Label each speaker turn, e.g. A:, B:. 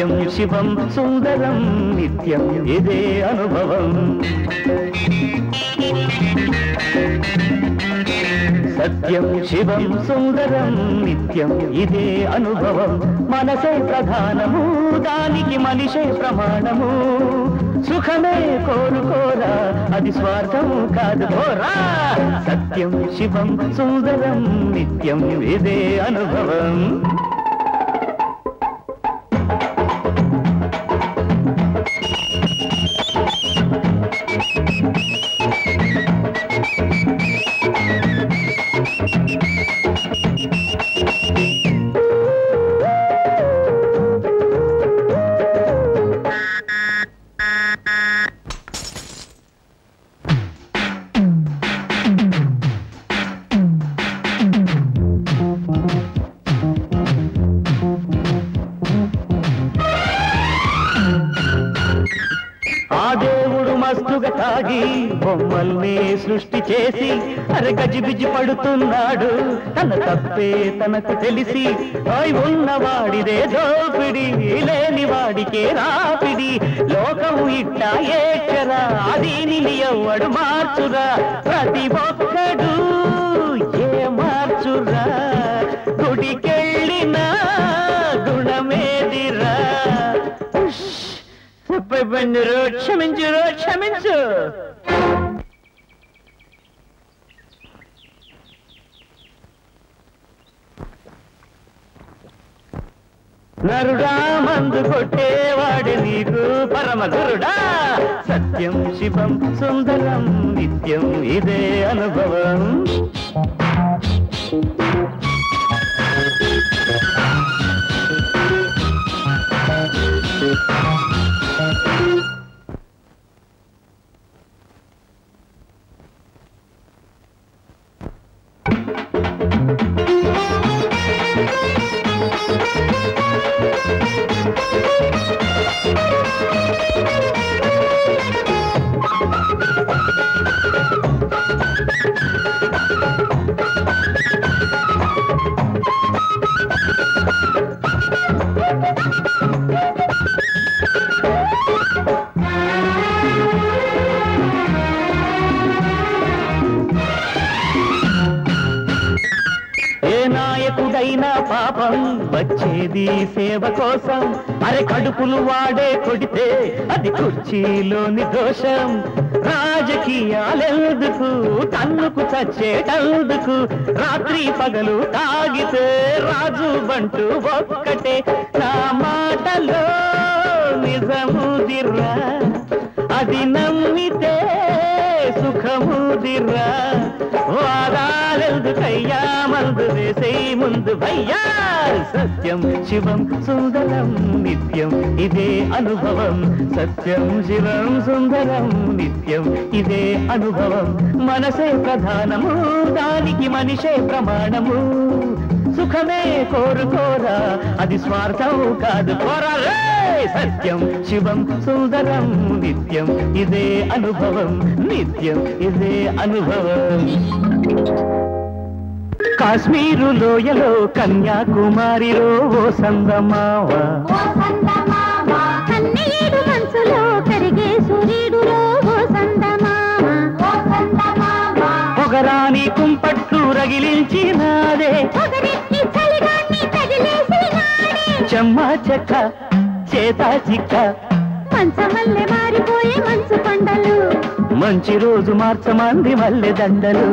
A: సత్యం శివం సుందరం నిత్యం ఇదే అనుభవం సత్యం శివం సుందరం నిత్యం ఇదే అనుభవం మనసే ప్రధానము దానికి మనిషే ప్రమాణము సుఖమే కోరుకోరా అది స్వార్థము కాదు కోరా సత్యం శివం సుందరం నిత్యం ఇదే అనుభవం మస్తుగా తాగి బొమ్మల్ని సృష్టి చేసి అరే గజిబిజి పడుతున్నాడు తన తప్పే తనకు తెలిసి ఉన్నవాడిదే దోపిడి లేని వాడికే రాపిడి లోకం ఇట్ట ఏచరా దీనిని ఎవ్వడు మార్చురా ప్రతి ఒక్కడు ఏ మార్చురా గుడికెళ్ళినా గుణమేదిరా బంధురు క్షమించురు క్షమించు నరుడా మందు కొట్టేవాడు నీకు పరమగురుడా సత్యం శివం సుందరం నిత్యం ఇదే అనుభవం నాయకుడైనా పాపం వచ్చేది సేవ కోసం అరే కడుపులు వాడే కొడితే అది కుర్చీలోని దోషం రాజకీయాలెందుకు తన్నుకు చచ్చేటందుకు రాత్రి పగలు తాగితే రాజు బంటూ ఒక్కటే నా మాటలో నిజముదిర్రా అది నమ్మితే సుఖముదిర్రా వాదాలెందుకయ్యా మందు వేసే ముందు భయ్యా సత్యం శివం సుందరం నిత్యం ఇదే అనుభవం సత్యం శివం సుందరం నిత్యం ఇదే అనుభవం మనసే ప్రధానము దానికి మనిషే ప్రమాణము సుఖమే కోరుకోరా అది స్వార్థం కాదు కోరా సత్యం శివం సుందరం నిత్యం ఇదే అనుభవం నిత్యం ఇదే అనుభవం కాశ్మీరు లోయలో కన్యాకుమారిలో ఓ సందమావ
B: కన్నీడు మనసులో కరిగే సూర్యుడులో ఓ సందమావ
A: పొగరాని కుంపట్లు రగిలించినాదే చెమ్మ చెక్క చేతా చిక్క
B: మంచమల్లె మారిపోయే మంచు పండలు
A: మంచి రోజు మార్చమంది మల్లె దండలు